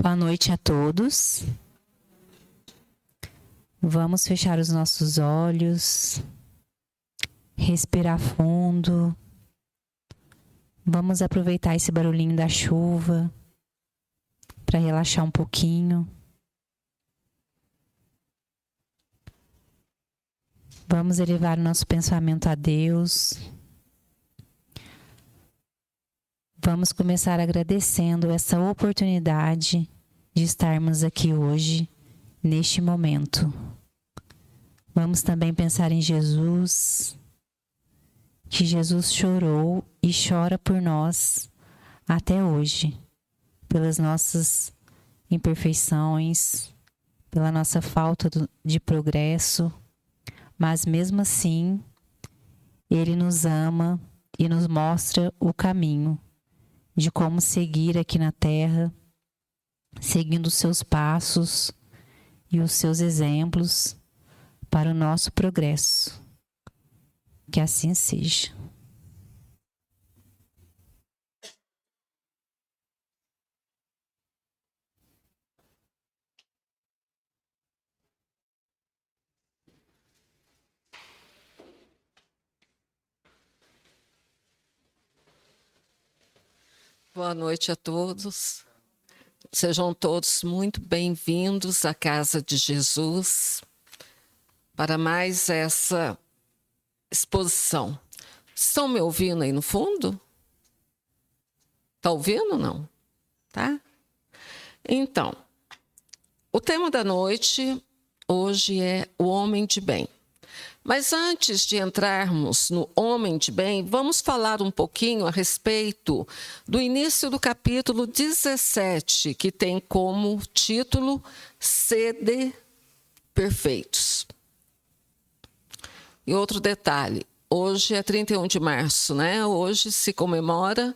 Boa noite a todos. Vamos fechar os nossos olhos, respirar fundo. Vamos aproveitar esse barulhinho da chuva para relaxar um pouquinho. Vamos elevar o nosso pensamento a Deus. Vamos começar agradecendo essa oportunidade de estarmos aqui hoje, neste momento. Vamos também pensar em Jesus, que Jesus chorou e chora por nós até hoje, pelas nossas imperfeições, pela nossa falta de progresso, mas mesmo assim, Ele nos ama e nos mostra o caminho de como seguir aqui na Terra, seguindo os seus passos e os seus exemplos para o nosso progresso. Que assim seja. Boa noite a todos. Sejam todos muito bem-vindos à Casa de Jesus para mais essa exposição. Estão me ouvindo aí no fundo? Está ouvindo ou não? Tá? Então, o tema da noite hoje é o homem de bem. Mas antes de entrarmos no homem de bem, vamos falar um pouquinho a respeito do início do capítulo 17, que tem como título Sede Perfeitos. E outro detalhe, hoje é 31 de março, né? Hoje se comemora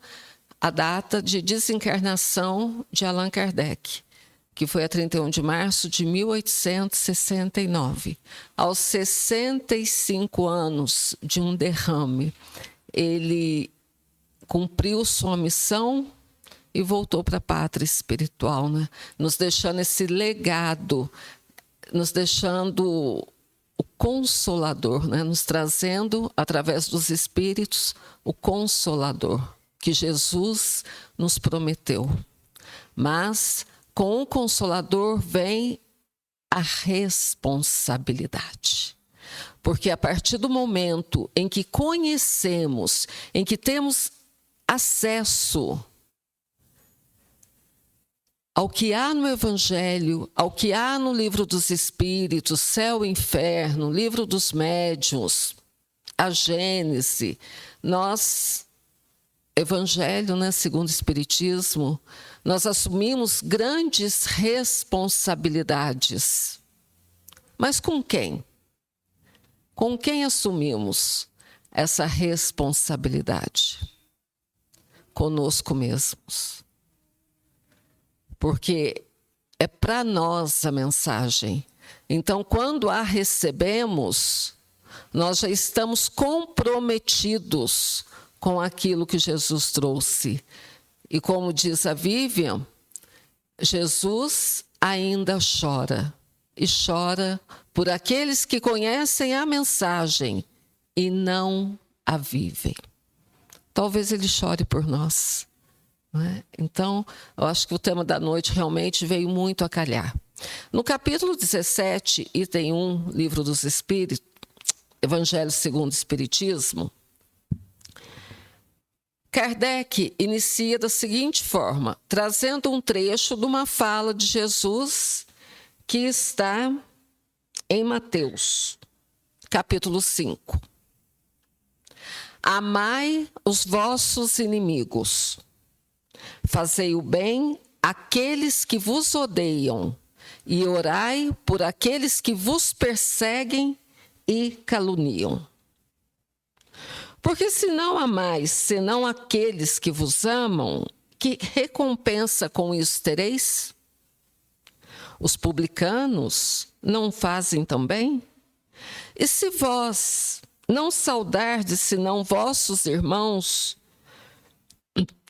a data de desencarnação de Allan Kardec, que foi a 31 de março de 1869. Aos 65 anos de um derrame, ele cumpriu sua missão e voltou para a pátria espiritual, né? Nos deixando esse legado, nos deixando o Consolador, né? Nos trazendo, através dos Espíritos, o Consolador, que Jesus nos prometeu. Mas com o Consolador vem a responsabilidade. Porque a partir do momento em que conhecemos, em que temos acesso ao que há no Evangelho, ao que há no Livro dos Espíritos, Céu e Inferno, Livro dos Médiuns, a Gênese, nós, Evangelho, né, segundo o Espiritismo, nós assumimos grandes responsabilidades. Mas com quem? Com quem assumimos essa responsabilidade? Conosco mesmos. Porque é para nós a mensagem. Então, quando a recebemos, nós já estamos comprometidos com aquilo que Jesus trouxe. E como diz a Vivian, Jesus ainda chora. E chora por aqueles que conhecem a mensagem e não a vivem. Talvez ele chore por nós. Não é? Então, eu acho que o tema da noite realmente veio muito a calhar. No capítulo 17, item 1, Livro dos Espíritos, Evangelho segundo o Espiritismo, Kardec inicia da seguinte forma, trazendo um trecho de uma fala de Jesus que está em Mateus, capítulo 5. Amai os vossos inimigos, fazei o bem àqueles que vos odeiam e orai por aqueles que vos perseguem e caluniam. Porque se não amais, senão aqueles que vos amam, que recompensa com isso tereis? Os publicanos não fazem também? E se vós não saudardes senão vossos irmãos,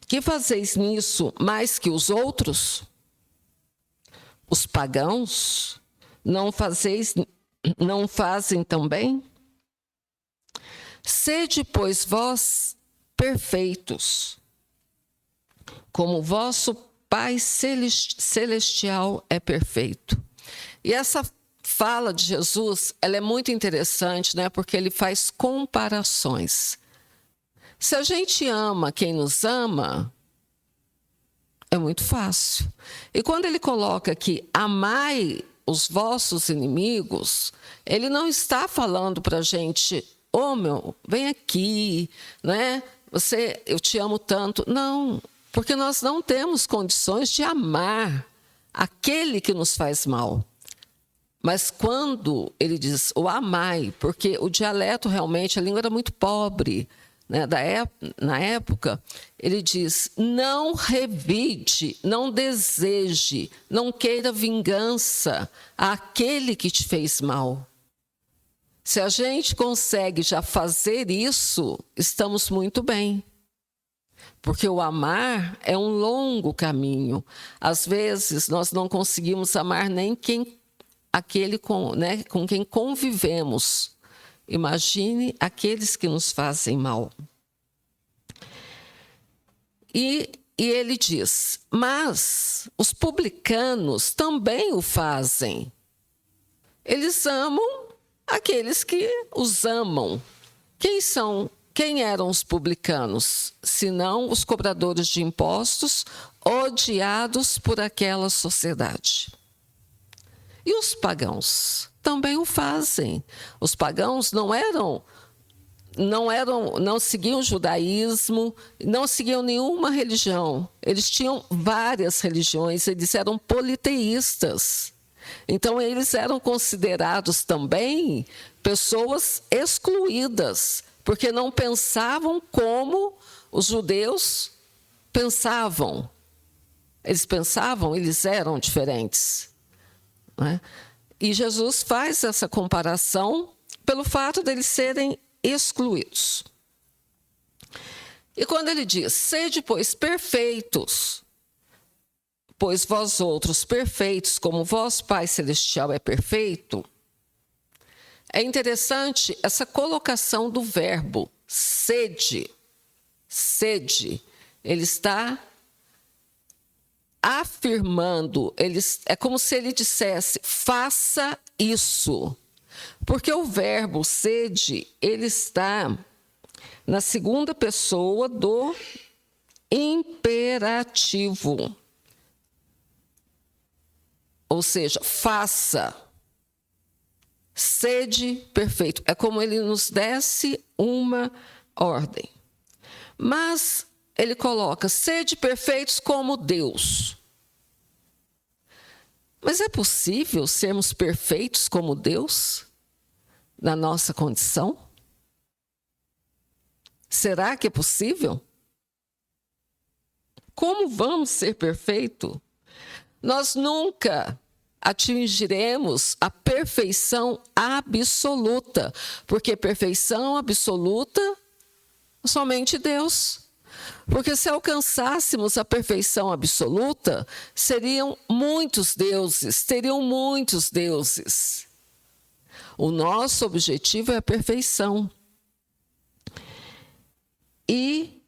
que fazeis nisso mais que os outros? os pagãos? Não fazem também? Sede, pois, vós perfeitos, como vosso Pai Celestial é perfeito. E essa fala de Jesus, ela é muito interessante, né? Porque ele faz comparações. Se a gente ama quem nos ama, é muito fácil. E quando ele coloca aqui, amai os vossos inimigos, ele não está falando para a gente, vem aqui, né? Eu te amo tanto. Não, porque nós não temos condições de amar aquele que nos faz mal. Mas quando ele diz o amai, porque o dialeto realmente, a língua era muito pobre, né? Na época, ele diz, não revide, não deseje, não queira vingança àquele que te fez mal. Se a gente consegue já fazer isso, estamos muito bem. Porque o amar é um longo caminho. Às vezes, nós não conseguimos amar nem aquele com quem convivemos. Imagine aqueles que nos fazem mal. E ele diz, mas os publicanos também o fazem. Eles amam aqueles que os amam. Quem eram os publicanos? Senão os cobradores de impostos, odiados por aquela sociedade. E os pagãos também o fazem. Os pagãos não seguiam o judaísmo, não seguiam nenhuma religião. Eles tinham várias religiões, eles eram politeístas. Então, eles eram considerados também pessoas excluídas, porque não pensavam como os judeus pensavam. Eles eram diferentes. Né? E Jesus faz essa comparação pelo fato deles serem excluídos. E quando ele diz, sede, pois, perfeitos, pois vós outros perfeitos, como vosso Pai Celestial é perfeito, é interessante essa colocação do verbo sede. Sede, ele está afirmando, é como se ele dissesse, faça isso. Porque o verbo sede, ele está na segunda pessoa do imperativo. Ou seja, faça. Sede perfeito. É como ele nos desse uma ordem. Mas ele coloca, sede perfeitos como Deus. Mas é possível sermos perfeitos como Deus? Na nossa condição? Será que é possível? Como vamos ser perfeitos? Nós nunca atingiremos a perfeição absoluta, porque perfeição absoluta somente Deus. Porque se alcançássemos a perfeição absoluta, teriam muitos deuses. O nosso objetivo é a perfeição. E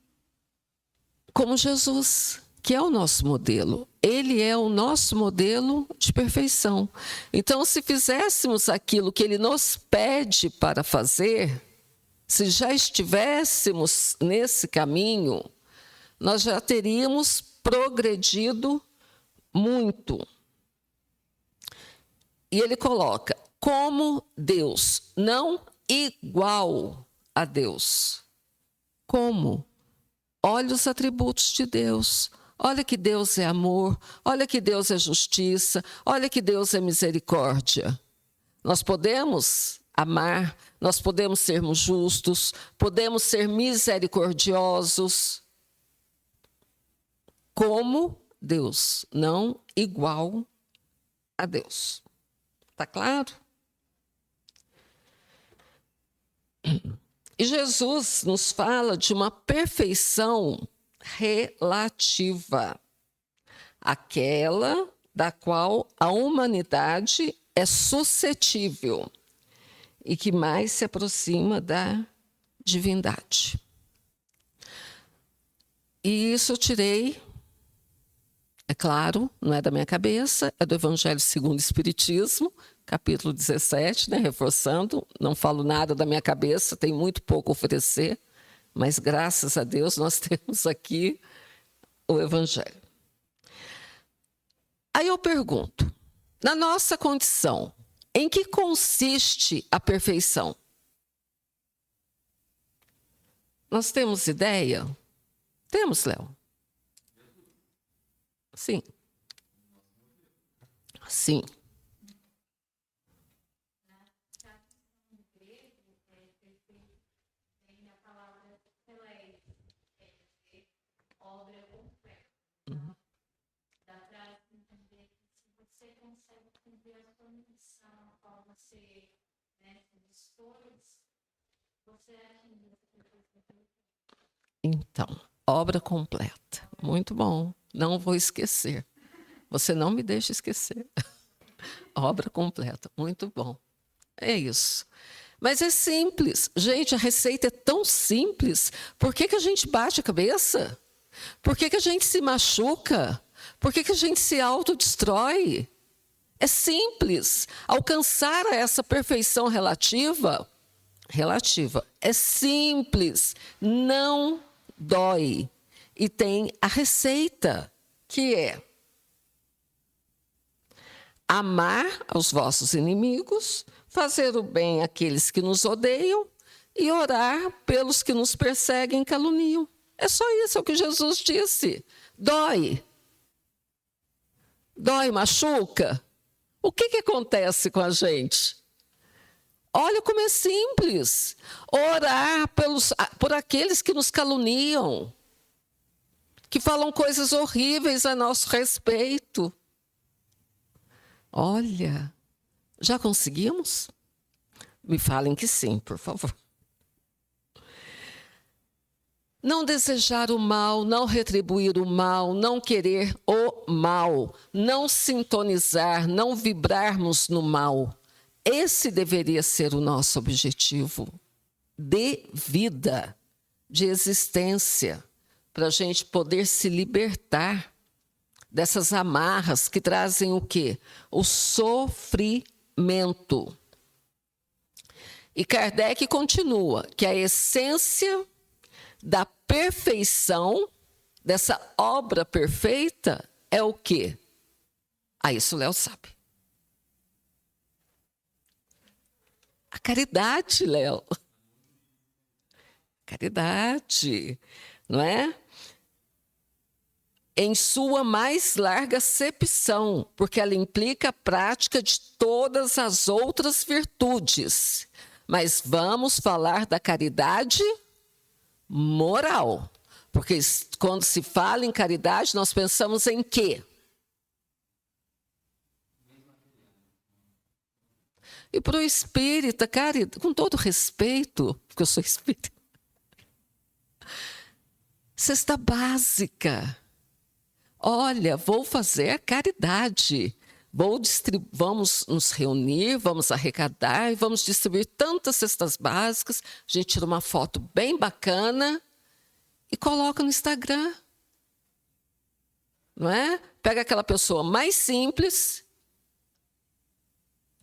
como Jesus, que é o nosso modelo, ele é o nosso modelo de perfeição. Então, se fizéssemos aquilo que ele nos pede para fazer, se já estivéssemos nesse caminho, nós já teríamos progredido muito. E ele coloca, como Deus, não igual a Deus. Como? Olha os atributos de Deus. Olha que Deus é amor, olha que Deus é justiça, olha que Deus é misericórdia. Nós podemos amar, nós podemos sermos justos, podemos ser misericordiosos, como Deus, não igual a Deus. Está claro? E Jesus nos fala de uma perfeição relativa, aquela da qual a humanidade é suscetível e que mais se aproxima da divindade. E isso eu tirei, é claro, não é da minha cabeça, é do Evangelho segundo o Espiritismo, capítulo 17, né, reforçando, não falo nada da minha cabeça, tem muito pouco a oferecer, mas graças a Deus nós temos aqui o Evangelho. Aí eu pergunto, na nossa condição, em que consiste a perfeição? Nós temos ideia? Temos, Léo? Sim. Sim. Então, obra completa. Muito bom. Não vou esquecer. Você não me deixa esquecer. Obra completa. Muito bom. É isso. Mas é simples. Gente, a receita é tão simples. Por que a gente bate a cabeça? Por que a gente se machuca? Por que a gente se autodestrói? É simples. Alcançar essa perfeição relativa, é simples. Não dói. E tem a receita, que é amar aos vossos inimigos, fazer o bem àqueles que nos odeiam e orar pelos que nos perseguem e caluniam. É só isso, é o que Jesus disse. Dói. Dói, machuca. O que acontece com a gente? Olha como é simples. Orar por aqueles que nos caluniam, que falam coisas horríveis a nosso respeito. Olha, já conseguimos? Me falem que sim, por favor. Não desejar o mal, não retribuir o mal, não querer o mal, não sintonizar, não vibrarmos no mal. Esse deveria ser o nosso objetivo de vida, de existência, para a gente poder se libertar dessas amarras que trazem o quê? O sofrimento. E Kardec continua que a essência da perfeição, dessa obra perfeita, é o quê? Isso o Léo sabe. A caridade, Léo. Caridade, não é? Em sua mais larga acepção, porque ela implica a prática de todas as outras virtudes. Mas vamos falar da caridade moral, porque quando se fala em caridade, nós pensamos em quê? E para o espírita, com todo respeito, porque eu sou espírita, cesta básica. Olha, vou fazer a caridade. Vamos nos reunir, vamos arrecadar e vamos distribuir tantas cestas básicas. A gente tira uma foto bem bacana e coloca no Instagram. Não é? Pega aquela pessoa mais simples,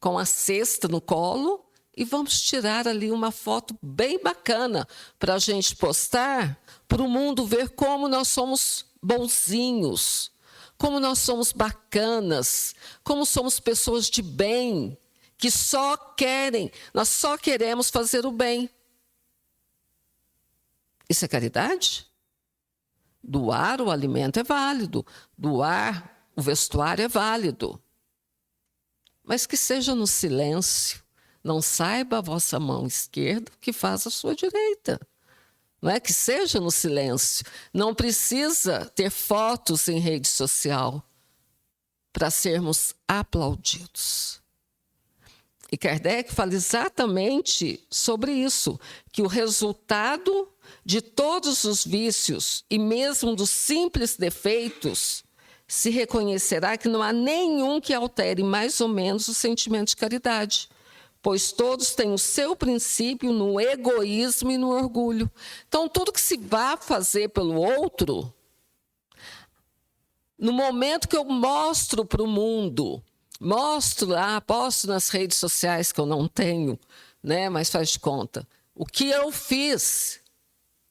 com a cesta no colo, e vamos tirar ali uma foto bem bacana para a gente postar, para o mundo ver como nós somos bonzinhos, como nós somos bacanas, como somos pessoas de bem, que nós só queremos fazer o bem. Isso é caridade? Doar o alimento é válido, doar o vestuário é válido. Mas que seja no silêncio, não saiba a vossa mão esquerda o que faz a sua direita. Não é? Que seja no silêncio. Não precisa ter fotos em rede social para sermos aplaudidos. E Kardec fala exatamente sobre isso, que o resultado de todos os vícios e mesmo dos simples defeitos se reconhecerá que não há nenhum que altere mais ou menos o sentimento de caridade, pois todos têm o seu princípio no egoísmo e no orgulho. Então, tudo que se vá fazer pelo outro, no momento que eu mostro para o mundo, posto nas redes sociais, que eu não tenho, né, mas faz de conta, o que eu fiz,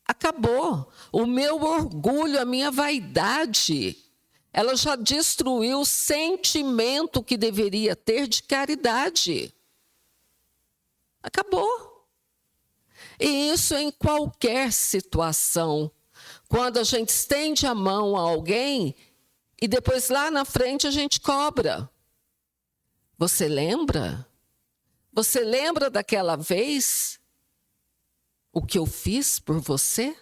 acabou. O meu orgulho, a minha vaidade, ela já destruiu o sentimento que deveria ter de caridade. Acabou. E isso em qualquer situação. Quando a gente estende a mão a alguém e depois lá na frente a gente cobra. Você lembra? Você lembra daquela vez o que eu fiz por você?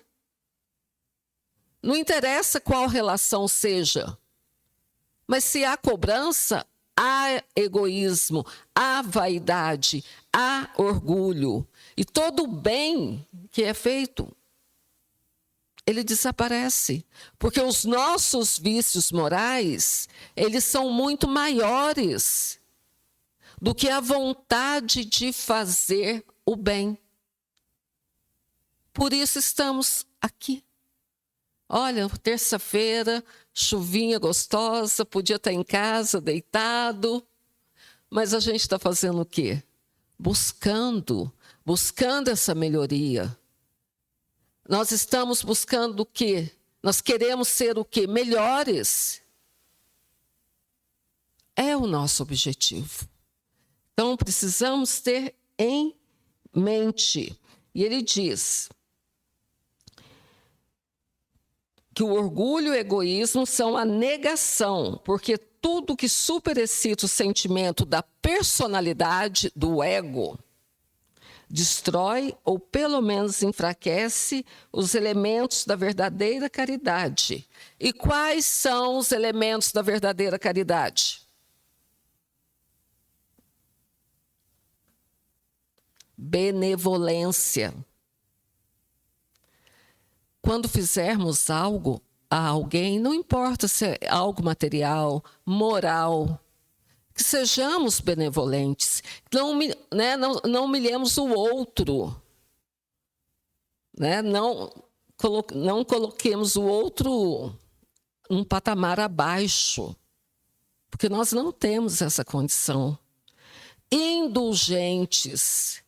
Não interessa qual relação seja, mas se há cobrança, há egoísmo, há vaidade, há orgulho. E todo o bem que é feito, ele desaparece. Porque os nossos vícios morais, eles são muito maiores do que a vontade de fazer o bem. Por isso estamos aqui. Olha, terça-feira, chuvinha gostosa, podia estar em casa, deitado. Mas a gente está fazendo o quê? Buscando essa melhoria. Nós estamos buscando o quê? Nós queremos ser o quê? Melhores. É o nosso objetivo. Então, precisamos ter em mente. E ele diz que o orgulho e o egoísmo são a negação, porque tudo que superexcita o sentimento da personalidade, do ego, destrói ou pelo menos enfraquece os elementos da verdadeira caridade. E quais são os elementos da verdadeira caridade? Benevolência. Quando fizermos algo a alguém, não importa se é algo material, moral, que sejamos benevolentes, não humilhemos o outro, né? Não coloquemos o outro um patamar abaixo, porque nós não temos essa condição. Indulgentes,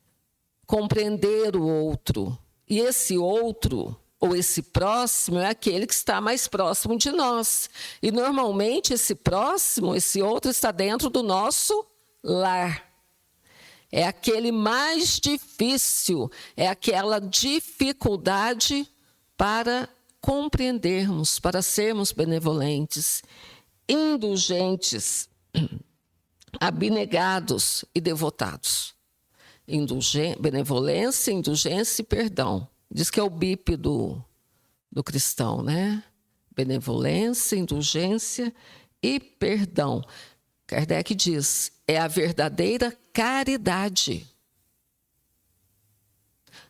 compreender o outro, e esse outro ou esse próximo é aquele que está mais próximo de nós. E normalmente esse próximo, esse outro, está dentro do nosso lar. É aquele mais difícil, é aquela dificuldade para compreendermos, para sermos benevolentes, indulgentes, abnegados e devotados. Benevolência, indulgência e perdão. Diz que é o BIP do cristão, né? Benevolência, indulgência e perdão. Kardec diz, é a verdadeira caridade.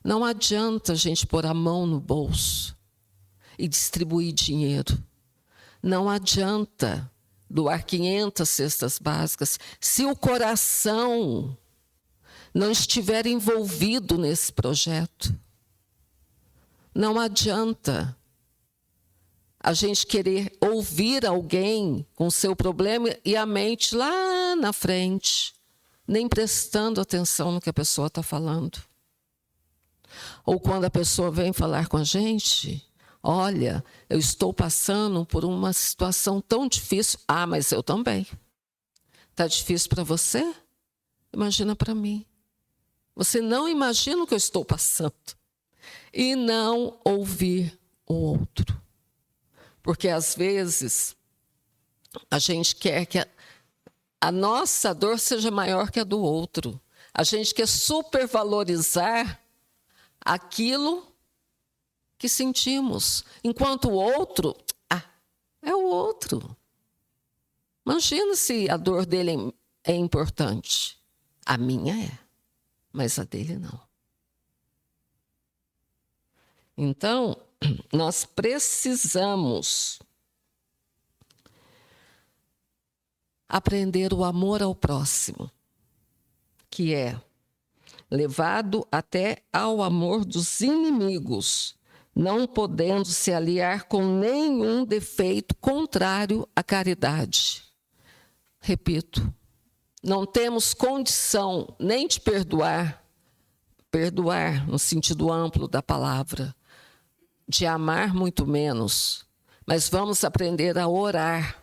Não adianta a gente pôr a mão no bolso e distribuir dinheiro. Não adianta doar 500 cestas básicas se o coração não estiver envolvido nesse projeto. Não adianta a gente querer ouvir alguém com seu problema e a mente lá na frente, nem prestando atenção no que a pessoa está falando. Ou quando a pessoa vem falar com a gente, olha, eu estou passando por uma situação tão difícil. Ah, mas eu também. Está difícil para você? Imagina para mim. Você não imagina o que eu estou passando. E não ouvir o outro. Porque, às vezes, a gente quer que a nossa dor seja maior que a do outro. A gente quer supervalorizar aquilo que sentimos. Enquanto o outro, é o outro. Imagina se a dor dele é importante. A minha é, mas a dele não. Então, nós precisamos aprender o amor ao próximo, que é levado até ao amor dos inimigos, não podendo se aliar com nenhum defeito contrário à caridade. Repito, não temos condição nem de perdoar no sentido amplo da palavra, de amar muito menos, mas vamos aprender a orar,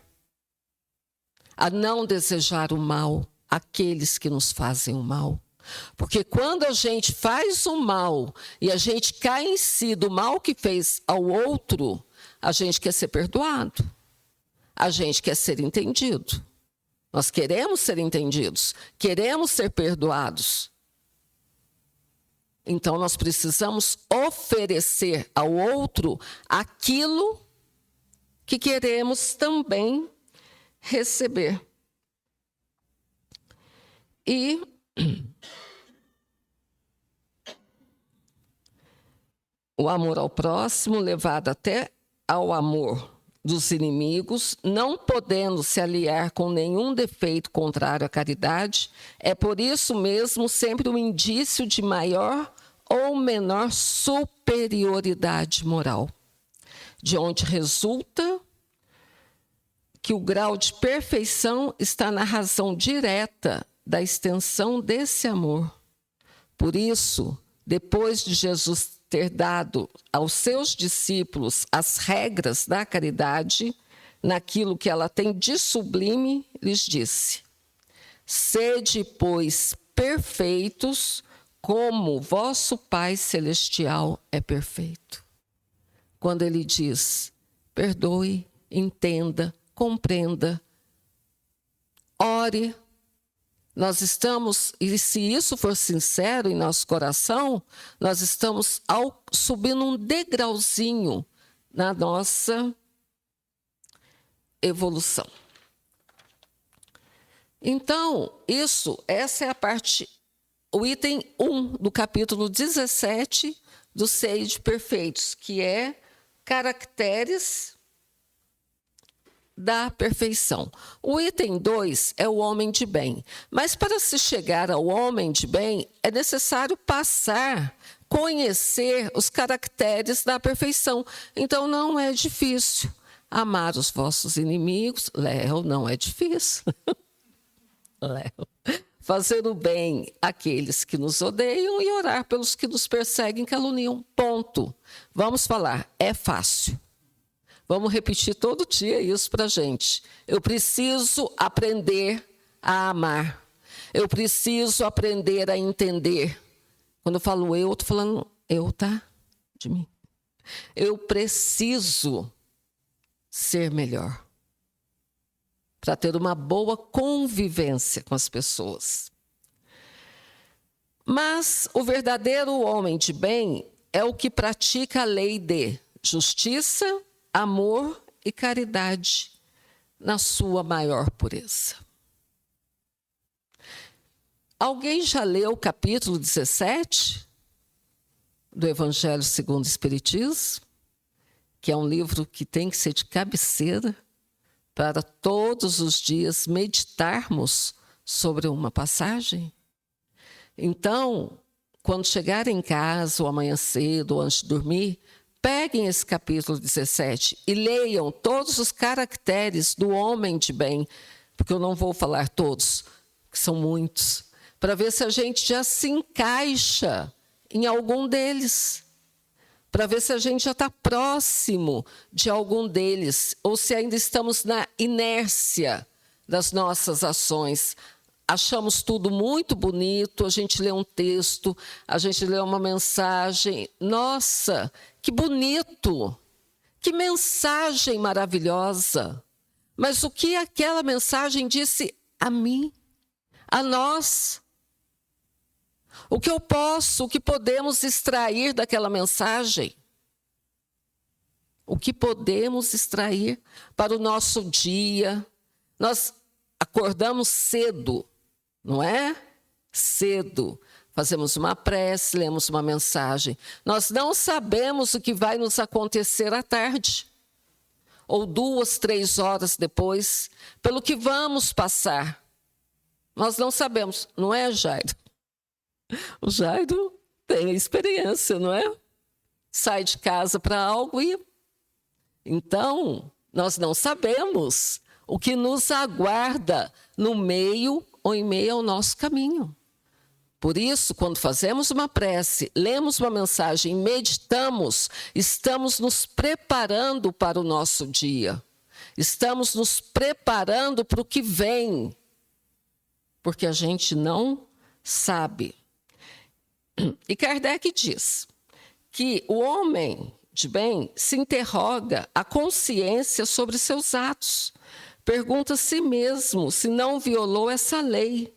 a não desejar o mal àqueles que nos fazem o mal. Porque quando a gente faz o mal e a gente cai em si do mal que fez ao outro, a gente quer ser perdoado, a gente quer ser entendido. Nós queremos ser entendidos, queremos ser perdoados. Então nós precisamos oferecer ao outro aquilo que queremos também receber. E o amor ao próximo, levado até ao amor dos inimigos, não podendo se aliar com nenhum defeito contrário à caridade, é por isso mesmo sempre um indício de maior ou menor superioridade moral, de onde resulta que o grau de perfeição está na razão direta da extensão desse amor. Por isso, depois de Jesus ter dado aos seus discípulos as regras da caridade, naquilo que ela tem de sublime, lhes disse: sede, pois, perfeitos, como vosso Pai Celestial é perfeito. Quando ele diz, perdoe, entenda, compreenda, ore, nós estamos, e se isso for sincero em nosso coração, nós estamos subindo um degrauzinho na nossa evolução. Então, essa é a parte, o item 1 do capítulo 17 do Sede Perfeitos, que é caracteres da perfeição. O item 2 é o homem de bem. Mas para se chegar ao homem de bem, é necessário conhecer os caracteres da perfeição. Então não é difícil. Amar os vossos inimigos, Léo, não é difícil. Léo. Fazer o bem àqueles que nos odeiam e orar pelos que nos perseguem e caluniam. Ponto. Vamos falar, é fácil. Vamos repetir todo dia isso para a gente. Eu preciso aprender a amar. Eu preciso aprender a entender. Quando eu falo eu estou falando eu, tá? De mim. Eu preciso ser melhor para ter uma boa convivência com as pessoas. Mas o verdadeiro homem de bem é o que pratica a lei de justiça, amor e caridade na sua maior pureza. Alguém já leu o capítulo 17 do Evangelho segundo o Espiritismo? Que é um livro que tem que ser de cabeceira para todos os dias meditarmos sobre uma passagem? Então, quando chegar em casa, ou amanhã cedo, ou antes de dormir, peguem esse capítulo 17 e leiam todos os caracteres do homem de bem, porque eu não vou falar todos, que são muitos, para ver se a gente já se encaixa em algum deles, para ver se a gente já está próximo de algum deles, ou se ainda estamos na inércia das nossas ações. Achamos tudo muito bonito, a gente lê um texto, a gente lê uma mensagem. Nossa, que bonito! Que mensagem maravilhosa! Mas o que aquela mensagem disse a mim, a nós? O que o que podemos extrair daquela mensagem? O que podemos extrair para o nosso dia? Nós acordamos cedo, não é? Cedo. Fazemos uma prece, lemos uma mensagem. Nós não sabemos o que vai nos acontecer à tarde. ou 2, 3 horas depois, pelo que vamos passar. Nós não sabemos, não é, Jairo? O Jairo tem experiência, não é? Sai de casa para algo e... Então, nós não sabemos o que nos aguarda no meio ou em meio ao nosso caminho. Por isso, quando fazemos uma prece, lemos uma mensagem, meditamos, estamos nos preparando para o nosso dia. Estamos nos preparando para o que vem. Porque a gente não sabe. E Kardec diz que o homem de bem se interroga a consciência sobre seus atos. Pergunta a si mesmo se não violou essa lei.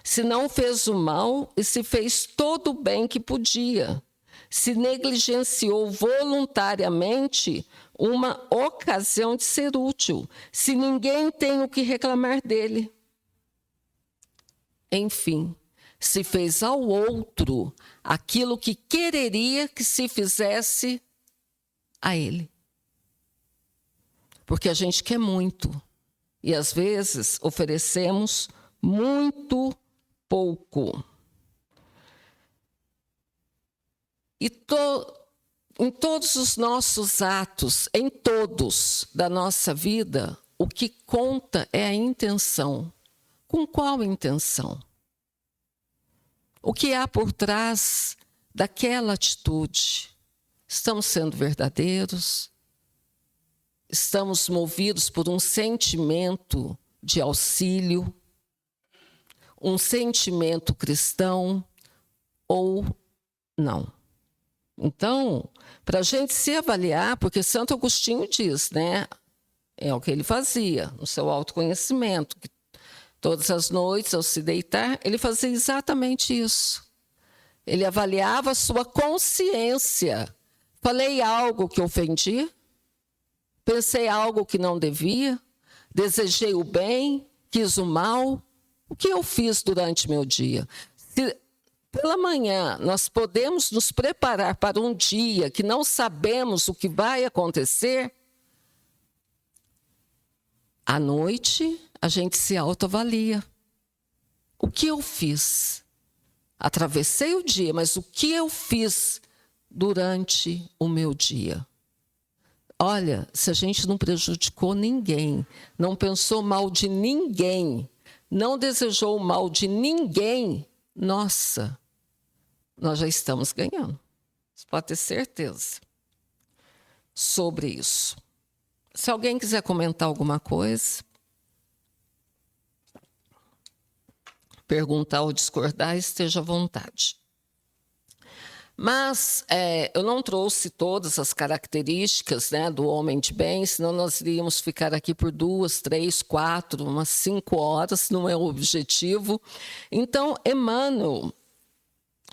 Se não fez o mal e se fez todo o bem que podia. Se negligenciou voluntariamente uma ocasião de ser útil. Se ninguém tem o que reclamar dele. Enfim, se fez ao outro aquilo que quereria que se fizesse a ele. Porque a gente quer muito. E às vezes oferecemos muito pouco. E em todos os nossos atos, em todos da nossa vida, o que conta é a intenção. Com qual intenção? O que há por trás daquela atitude? Estamos sendo verdadeiros? Estamos movidos por um sentimento de auxílio? Um sentimento cristão ou não? Então, para a gente se avaliar, porque Santo Agostinho diz, né? É o que ele fazia no seu autoconhecimento, que todas as noites, ao se deitar, ele fazia exatamente isso. Ele avaliava a sua consciência. Falei algo que ofendi? Pensei algo que não devia? Desejei o bem? Quis o mal? O que eu fiz durante meu dia? Se pela manhã nós podemos nos preparar para um dia que não sabemos o que vai acontecer, à noite a gente se autoavalia. O que eu fiz? Atravessei o dia, mas o que eu fiz durante o meu dia? Olha, se a gente não prejudicou ninguém, não pensou mal de ninguém, não desejou o mal de ninguém, nossa, nós já estamos ganhando. Você pode ter certeza sobre isso. Se alguém quiser comentar alguma coisa, perguntar ou discordar, esteja à vontade. Mas eu não trouxe todas as características, né, do homem de bem, senão nós iríamos ficar aqui por 2, 3, 4, umas 5 horas, não é o objetivo. Então, Emmanuel,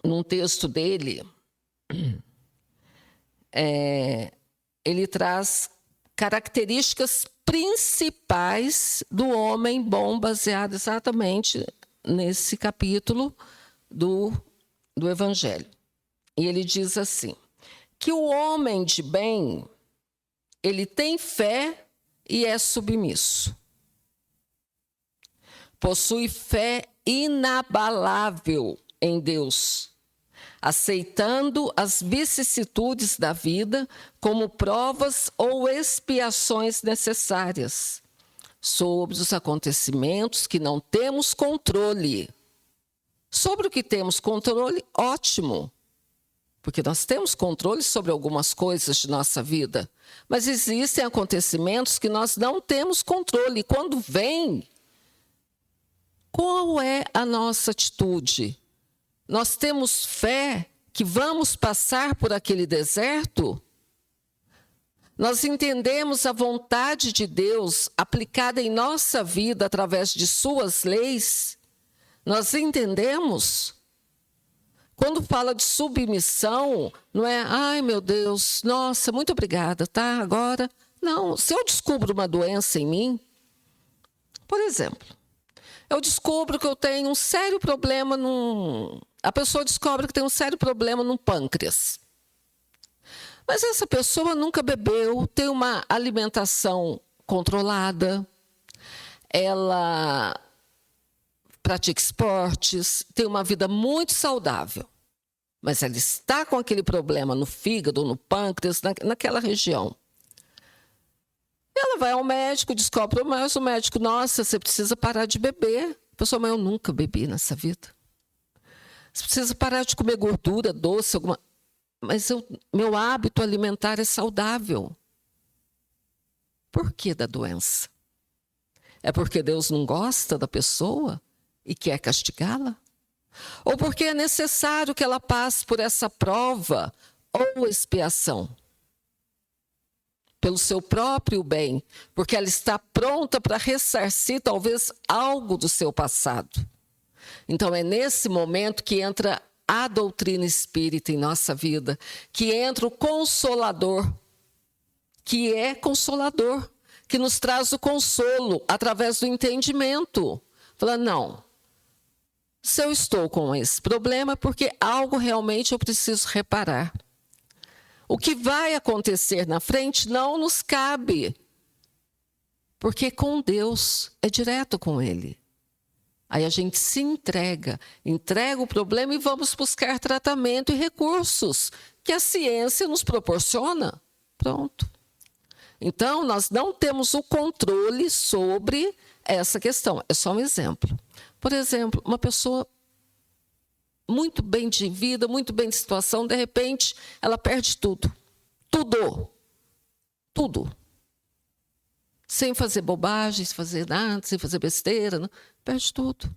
num texto dele, ele traz características principais do homem bom, baseado exatamente nesse capítulo do Evangelho. E ele diz assim, que o homem de bem, ele tem fé e é submisso. Possui fé inabalável em Deus, aceitando as vicissitudes da vida como provas ou expiações necessárias sobre os acontecimentos que não temos controle. Sobre o que temos controle, ótimo, porque nós temos controle sobre algumas coisas de nossa vida, mas existem acontecimentos que nós não temos controle. E quando vem, qual é a nossa atitude? Nós temos fé que vamos passar por aquele deserto? Nós entendemos a vontade de Deus aplicada em nossa vida através de suas leis? Nós entendemos? Quando fala de submissão, não é, ai meu Deus, nossa, muito obrigada, tá? Agora, não, se eu descubro uma doença em mim, por exemplo, eu descubro que eu tenho um sério problema a pessoa descobre que tem um sério problema no pâncreas. Mas essa pessoa nunca bebeu, tem uma alimentação controlada, ela pratica esportes, tem uma vida muito saudável. Mas ela está com aquele problema no fígado, no pâncreas, naquela região. Ela vai ao médico, descobre, mas o médico, nossa, você precisa parar de beber. A pessoa, mas eu nunca bebi nessa vida. Você precisa parar de comer gordura, doce, alguma... Mas meu hábito alimentar é saudável. Por que da doença? É porque Deus não gosta da pessoa e quer castigá-la? Ou porque é necessário que ela passe por essa prova ou expiação? Pelo seu próprio bem, porque ela está pronta para ressarcir talvez algo do seu passado. Então é nesse momento que entra a doutrina espírita em nossa vida, que entra o Consolador, que é consolador, que nos traz o consolo através do entendimento. Fala, não, se eu estou com esse problema é porque algo realmente eu preciso reparar. O que vai acontecer na frente não nos cabe, porque com Deus é direto com Ele. Aí a gente se entrega o problema e vamos buscar tratamento e recursos que a ciência nos proporciona. Pronto. Então, nós não temos o controle sobre essa questão. É só um exemplo. Por exemplo, uma pessoa muito bem de vida, muito bem de situação, de repente, ela perde tudo. Tudo. Sem fazer bobagens, sem fazer nada, sem fazer besteira, não. Perde tudo.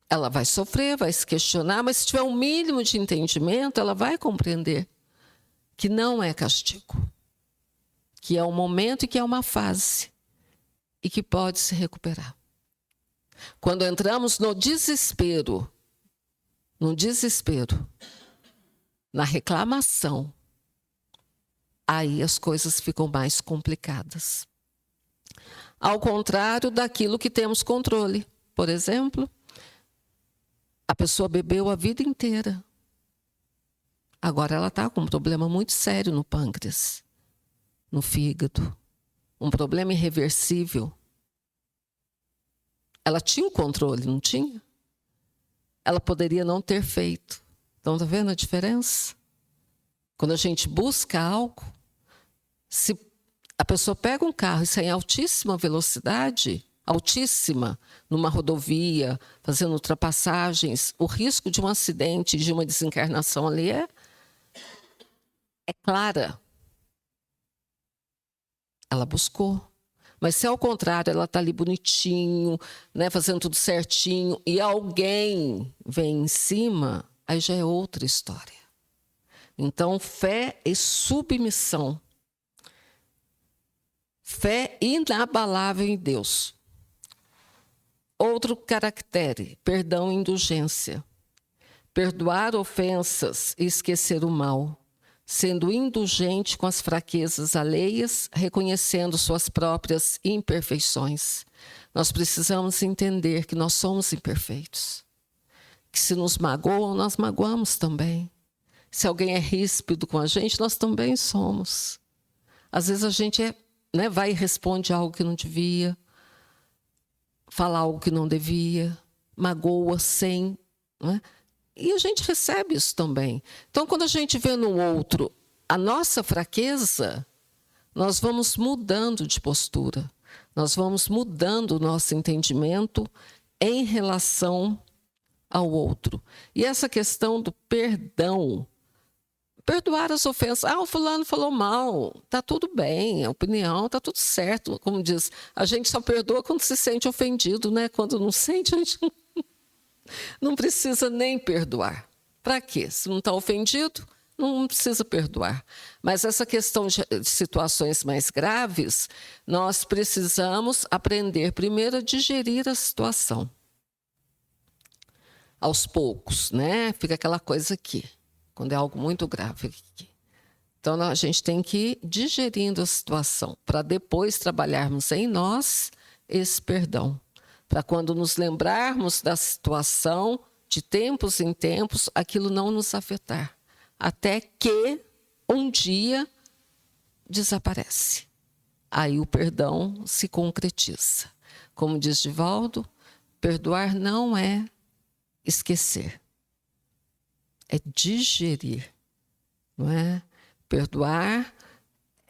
Ela vai sofrer, vai se questionar, mas se tiver um mínimo de entendimento, ela vai compreender que não é castigo, que é um momento e que é uma fase e que pode se recuperar. Quando entramos no desespero, na reclamação, aí as coisas ficam mais complicadas. Ao contrário daquilo que temos controle. Por exemplo, a pessoa bebeu a vida inteira. Agora ela está com um problema muito sério no pâncreas, no fígado. Um problema irreversível. Ela tinha o controle, não tinha? Ela poderia não ter feito. Então, está vendo a diferença? Quando a gente busca algo, se a pessoa pega um carro e sai em altíssima velocidade, numa rodovia, fazendo ultrapassagens, o risco de um acidente, de uma desencarnação ali é clara. Ela buscou. Mas se ao contrário, ela está ali bonitinho, né, fazendo tudo certinho, e alguém vem em cima, aí já é outra história. Então, fé e submissão. Fé inabalável em Deus. Outro caractere, perdão e indulgência. Perdoar ofensas e esquecer o mal, sendo indulgente com as fraquezas alheias, reconhecendo suas próprias imperfeições. Nós precisamos entender que nós somos imperfeitos. Que se nos magoam, nós magoamos também. Se alguém é ríspido com a gente, nós também somos. Às vezes a gente vai e responde algo que não devia, fala algo que não devia, magoa sem... Né? E a gente recebe isso também. Então, quando a gente vê no outro a nossa fraqueza, nós vamos mudando de postura. Nós vamos mudando o nosso entendimento em relação ao outro. E essa questão do perdão, perdoar as ofensas. O fulano falou mal, está tudo bem, a opinião está tudo certo. Como diz, a gente só perdoa quando se sente ofendido, né? Quando não sente, a gente não precisa nem perdoar. Para quê? Se não está ofendido, não precisa perdoar. Mas essa questão de situações mais graves, nós precisamos aprender primeiro a digerir a situação. Aos poucos, né? Fica aquela coisa aqui, quando é algo muito grave aqui. Então, a gente tem que ir digerindo a situação, para depois trabalharmos em nós esse perdão. Para quando nos lembrarmos da situação, de tempos em tempos, aquilo não nos afetar. até que um dia desaparece. Aí o perdão se concretiza. Como diz Divaldo, perdoar não é esquecer, é digerir, não é? Perdoar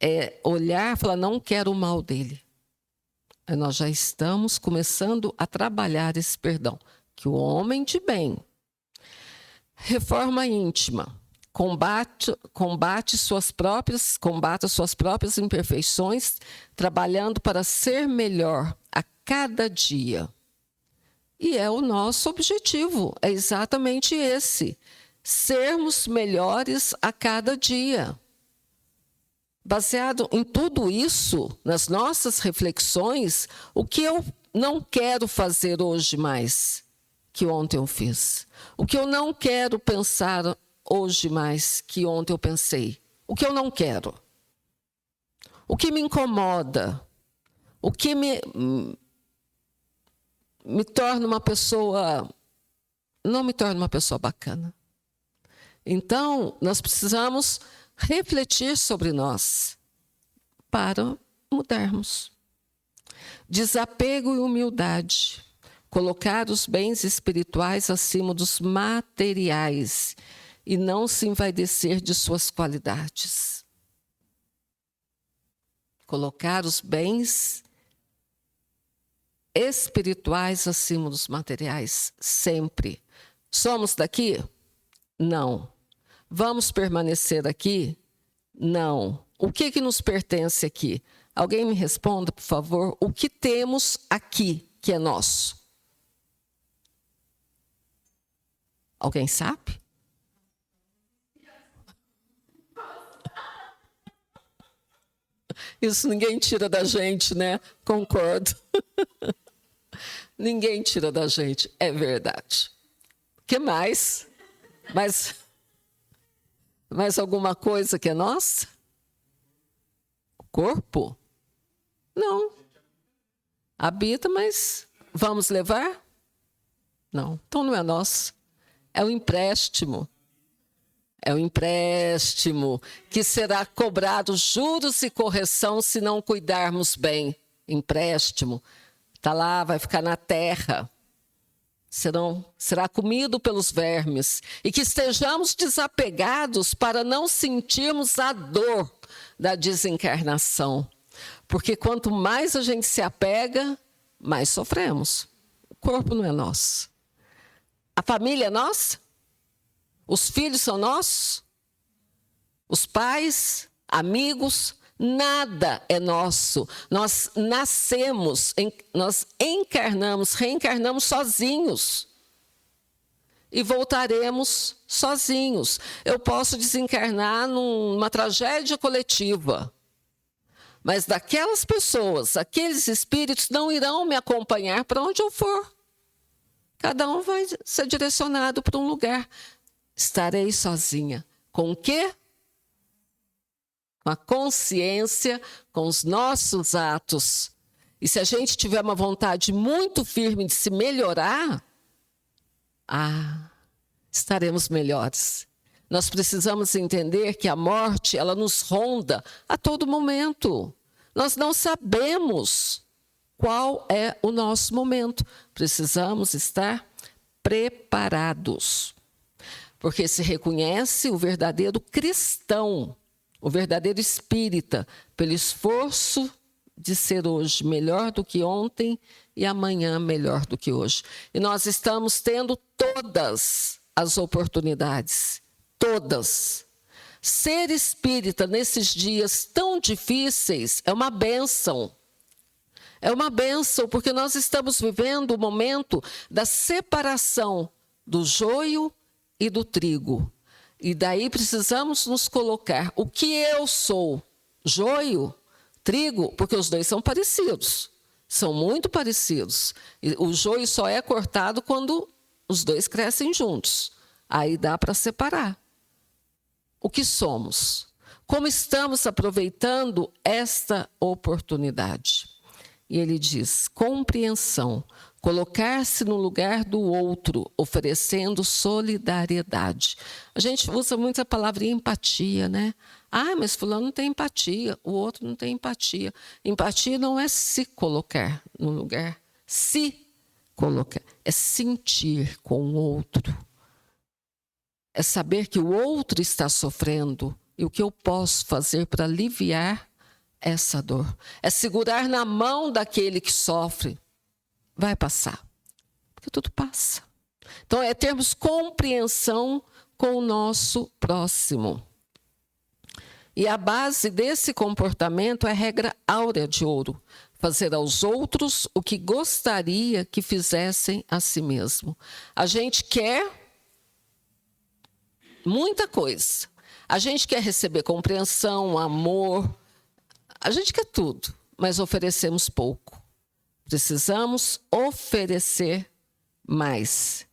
é olhar e falar, não quero o mal dele. Aí nós já estamos começando a trabalhar esse perdão. Que o homem de bem, reforma íntima, combate suas próprias imperfeições, trabalhando para ser melhor a cada dia. E é o nosso objetivo, é exatamente esse, sermos melhores a cada dia. Baseado em tudo isso, nas nossas reflexões, o que eu não quero fazer hoje mais que ontem eu fiz? O que eu não quero pensar hoje mais que ontem eu pensei? O que eu não quero? O que me incomoda? O que me torna uma pessoa... não me torna uma pessoa bacana. Então, nós precisamos refletir sobre nós para mudarmos. Desapego e humildade. Colocar os bens espirituais acima dos materiais e não se envaidecer de suas qualidades. Colocar os bens espirituais acima dos materiais, sempre. Somos daqui? Não. Vamos permanecer aqui? Não. O que nos pertence aqui? Alguém me responda, por favor, o que temos aqui que é nosso? Alguém sabe? Isso ninguém tira da gente, né? Concordo. Ninguém tira da gente, é verdade. O que mais? Mais alguma coisa que é nossa? O corpo? Não. Habita, mas vamos levar? Não. Então não é nosso. É um empréstimo. É um empréstimo que será cobrado juros e correção se não cuidarmos bem. Empréstimo. Está lá, vai ficar na terra. Será comido pelos vermes. E que estejamos desapegados para não sentirmos a dor da desencarnação. Porque quanto mais a gente se apega, mais sofremos. O corpo não é nosso. A família é nossa? Os filhos são nossos? Os pais, amigos, nada é nosso. Nós nascemos, nós reencarnamos sozinhos. E voltaremos sozinhos. Eu posso desencarnar numa tragédia coletiva. Mas daquelas pessoas, aqueles espíritos não irão me acompanhar para onde eu for. Cada um vai ser direcionado para um lugar. Estarei sozinha. Com o quê? Com a consciência, com os nossos atos. E se a gente tiver uma vontade muito firme de se melhorar, estaremos melhores. Nós precisamos entender que a morte, ela nos ronda a todo momento. Nós não sabemos qual é o nosso momento. Precisamos estar preparados. Porque se reconhece o verdadeiro cristão, o verdadeiro espírita, pelo esforço de ser hoje melhor do que ontem e amanhã melhor do que hoje. E nós estamos tendo todas as oportunidades, todas. Ser espírita nesses dias tão difíceis é uma bênção. É uma bênção, porque nós estamos vivendo o momento da separação do joio e do trigo. E daí precisamos nos colocar o que eu sou, joio, trigo, porque os dois são parecidos, são muito parecidos. E o joio só é cortado quando os dois crescem juntos. Aí dá para separar. O que somos? Como estamos aproveitando esta oportunidade? E ele diz: compreensão, colocar-se no lugar do outro, oferecendo solidariedade. A gente usa muito a palavra empatia, né? Ah, mas fulano não tem empatia, o outro não tem empatia. Empatia não é se colocar no lugar, se colocar, é sentir com o outro. É saber que o outro está sofrendo e o que eu posso fazer para aliviar essa dor. É segurar na mão daquele que sofre. Vai passar, porque tudo passa. Então, é termos compreensão com o nosso próximo. E a base desse comportamento é a regra áurea de ouro: fazer aos outros o que gostaria que fizessem a si mesmo. A gente quer muita coisa. A gente quer receber compreensão, amor. A gente quer tudo, mas oferecemos pouco. Precisamos oferecer mais.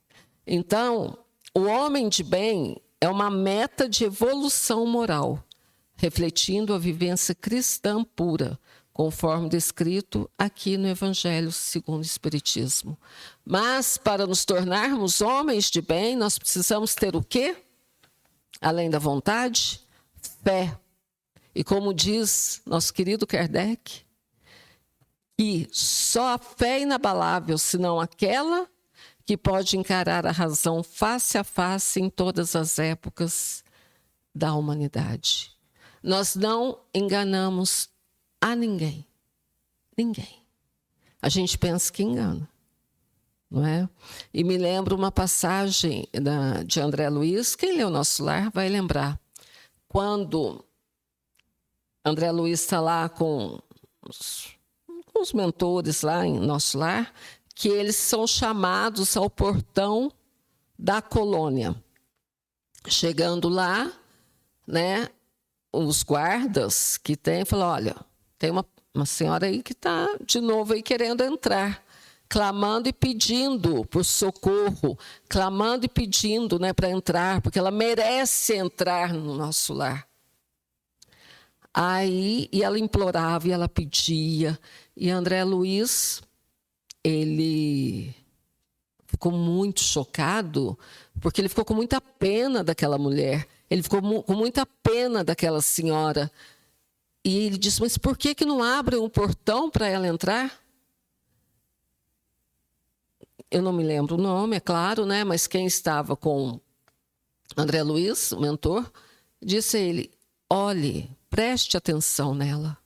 Então, o homem de bem é uma meta de evolução moral, refletindo a vivência cristã pura, conforme descrito aqui no Evangelho segundo o Espiritismo. Mas, para nos tornarmos homens de bem, nós precisamos ter o quê? Além da vontade, fé. E como diz nosso querido Kardec, que só a fé inabalável, senão aquela que pode encarar a razão face a face em todas as épocas da humanidade. Nós não enganamos a ninguém. Ninguém. A gente pensa que engana, não é? E me lembro uma passagem de André Luiz, quem leu Nosso Lar vai lembrar. Quando André Luiz está lá com os mentores lá em Nosso Lar, que eles são chamados ao portão da colônia. Chegando lá, né, os guardas que tem, falam: olha, tem uma senhora aí que está de novo aí querendo entrar, clamando e pedindo por socorro, clamando e pedindo, né, para entrar, porque ela merece entrar no nosso lar. Aí, e ela implorava, e ela pedia, e André Luiz, ele ficou muito chocado, porque ele ficou com muita pena daquela mulher, ele ficou com muita pena daquela senhora. E ele disse: mas por que não abrem um portão para ela entrar? Eu não me lembro o nome, é claro, né? Mas quem estava com André Luiz, o mentor, disse a ele: olhe, preste atenção nela.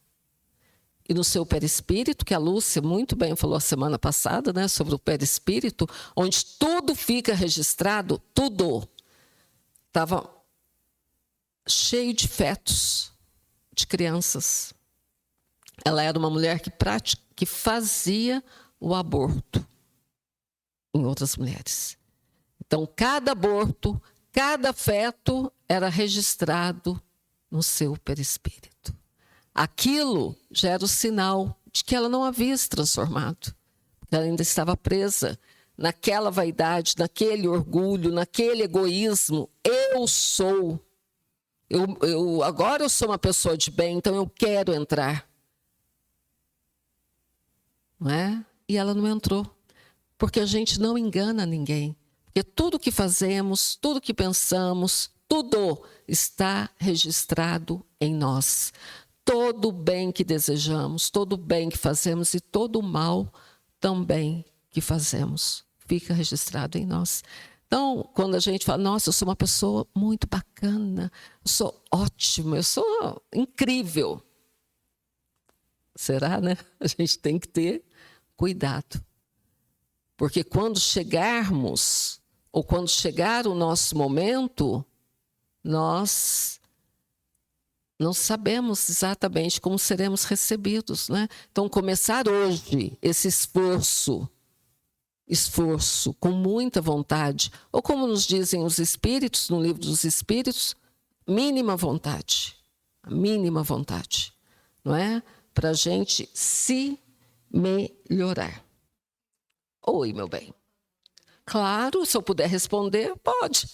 E no seu perispírito, que a Lúcia muito bem falou a semana passada, né, sobre o perispírito, onde tudo fica registrado, tudo estava cheio de fetos de crianças. Ela era uma mulher que fazia o aborto em outras mulheres. Então, cada aborto, cada feto era registrado no seu perispírito. Aquilo já era o sinal de que ela não havia se transformado. Ela ainda estava presa naquela vaidade, naquele orgulho, naquele egoísmo. Eu sou. Agora eu sou uma pessoa de bem, então eu quero entrar. Não é? E ela não entrou. Porque a gente não engana ninguém. Porque tudo que fazemos, tudo que pensamos, tudo está registrado em nós. Todo o bem que desejamos, todo o bem que fazemos e todo o mal também que fazemos fica registrado em nós. Então, quando a gente fala: nossa, eu sou uma pessoa muito bacana, eu sou ótima, eu sou incrível. Será, né? A gente tem que ter cuidado. Porque quando chegarmos, ou quando chegar o nosso momento, nós não sabemos exatamente como seremos recebidos, né? Então, começar hoje esse esforço com muita vontade, ou como nos dizem os Espíritos, no Livro dos Espíritos, mínima vontade, não é? Para a gente se melhorar. Oi, meu bem. Claro, se eu puder responder, pode.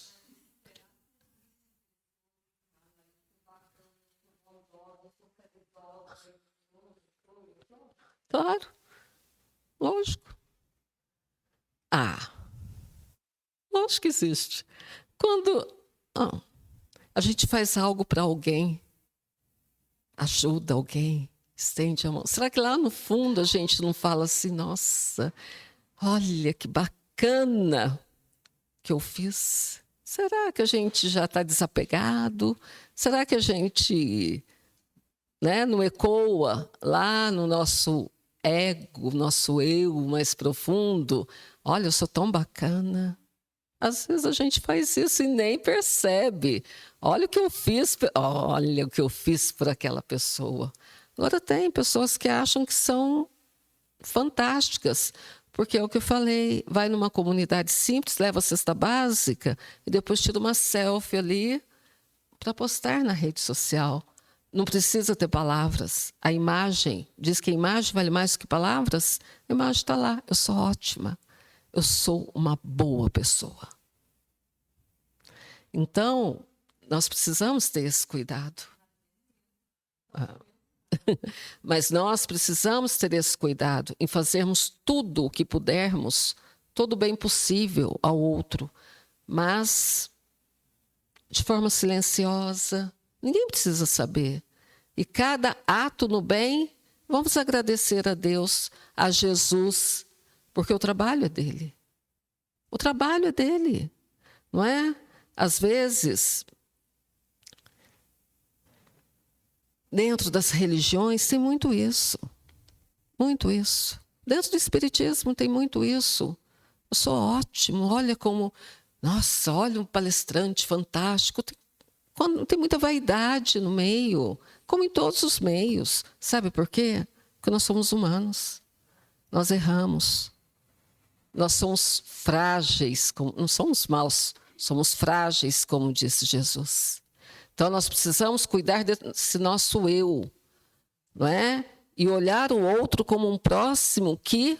Claro. Lógico. Lógico que existe. Quando a gente faz algo para alguém, ajuda alguém, estende a mão. Será que lá no fundo a gente não fala assim, nossa, olha que bacana que eu fiz? Será que a gente já está desapegado? Será que a gente, não ecoa lá no nosso ego, nosso eu mais profundo? Olha, eu sou tão bacana. Às vezes a gente faz isso e nem percebe. Olha o que eu fiz por aquela pessoa. Agora tem pessoas que acham que são fantásticas, porque é o que eu falei, vai numa comunidade simples, leva a cesta básica e depois tira uma selfie ali para postar na rede social. Não precisa ter palavras. A imagem, diz que a imagem vale mais do que palavras. A imagem está lá, eu sou ótima. Eu sou uma boa pessoa. Então, nós precisamos ter esse cuidado. Mas nós precisamos ter esse cuidado em fazermos tudo o que pudermos, todo o bem possível ao outro, mas de forma silenciosa. Ninguém precisa saber. E cada ato no bem, vamos agradecer a Deus, a Jesus, porque o trabalho é dele. O trabalho é dele, não é? Às vezes, dentro das religiões tem muito isso. Muito isso. Dentro do espiritismo tem muito isso. Eu sou ótimo, olha como... Nossa, olha um palestrante fantástico. Tem muita vaidade no meio, como em todos os meios. Sabe por quê? Porque nós somos humanos. Nós erramos. Nós somos frágeis, não somos maus, somos frágeis, como disse Jesus. Então, nós precisamos cuidar desse nosso eu, não é? E olhar o outro como um próximo que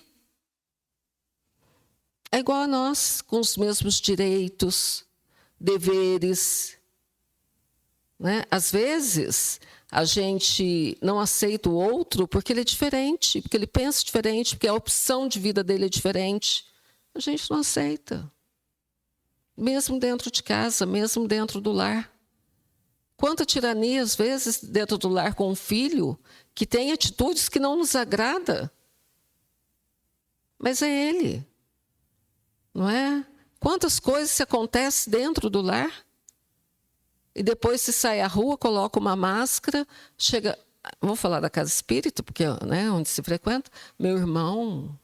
é igual a nós, com os mesmos direitos, deveres. Não é? Às vezes, a gente não aceita o outro porque ele é diferente, porque ele pensa diferente, porque a opção de vida dele é diferente. A gente não aceita. Mesmo dentro de casa, mesmo dentro do lar. Quanta tirania, às vezes, dentro do lar com um filho que tem atitudes que não nos agrada. Mas é ele. Não é? Quantas coisas se acontecem dentro do lar e depois se sai à rua, coloca uma máscara, chega... Vou falar da casa espírita, porque onde se frequenta. Meu irmãozinho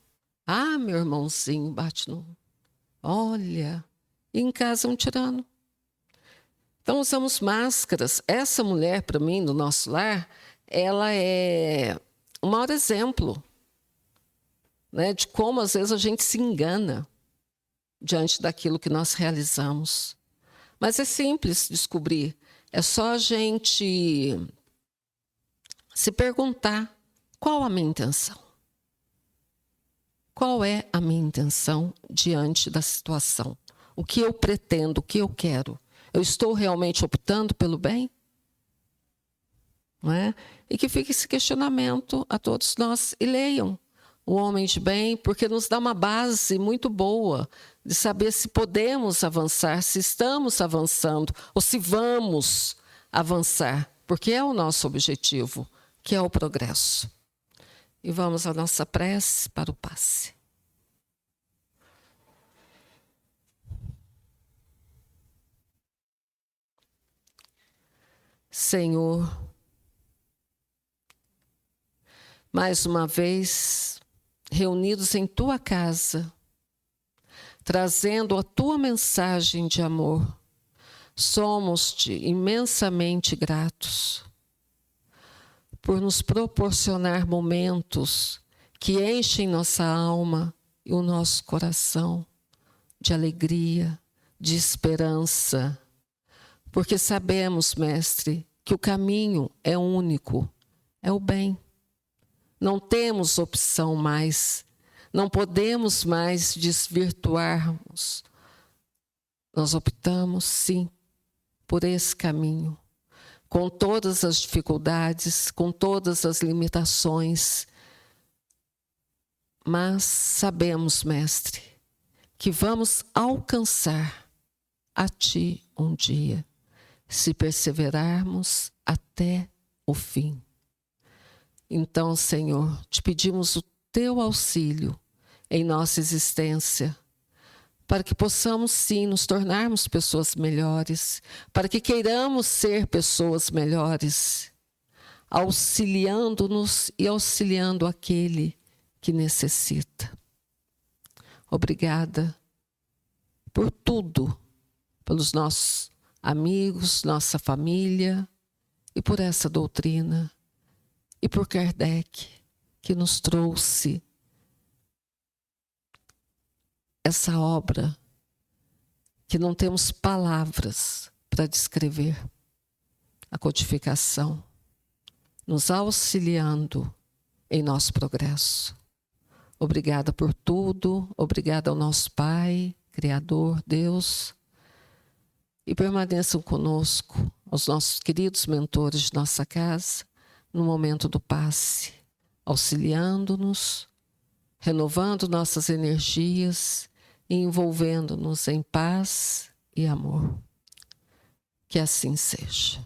bate no... Olha, e em casa é um tirano. Então, usamos máscaras. Essa mulher, para mim, no nosso lar, ela é um maior exemplo, de como, às vezes, a gente se engana diante daquilo que nós realizamos. Mas é simples descobrir. É só a gente se perguntar qual a minha intenção. Qual é a minha intenção diante da situação? O que eu pretendo, o que eu quero? Eu estou realmente optando pelo bem? Não é? E que fique esse questionamento a todos nós. E leiam O Homem de Bem, porque nos dá uma base muito boa de saber se podemos avançar, se estamos avançando, ou se vamos avançar, porque é o nosso objetivo, que é o progresso. E vamos à nossa prece para o passe. Senhor, mais uma vez, reunidos em Tua casa, trazendo a Tua mensagem de amor, somos-te imensamente gratos por nos proporcionar momentos que enchem nossa alma e o nosso coração de alegria, de esperança, porque sabemos, Mestre, que o caminho é único, é o bem. Não temos opção mais, não podemos mais desvirtuarmos. Nós optamos, sim, por esse caminho, com todas as dificuldades, com todas as limitações, Mas sabemos, Mestre, que vamos alcançar a Ti um dia, se perseverarmos até o fim. Então, Senhor, te pedimos o Teu auxílio em nossa existência, para que possamos sim nos tornarmos pessoas melhores, para que queiramos ser pessoas melhores, auxiliando-nos e auxiliando aquele que necessita. Obrigada por tudo, pelos nossos amigos, nossa família e por essa doutrina e por Kardec, que nos trouxe essa obra que não temos palavras para descrever, a codificação, nos auxiliando em nosso progresso. Obrigada por tudo, obrigada ao nosso Pai, Criador, Deus, e permaneçam conosco, aos nossos queridos mentores de nossa casa, no momento do passe, auxiliando-nos, renovando nossas energias e envolvendo-nos em paz e amor. Que assim seja.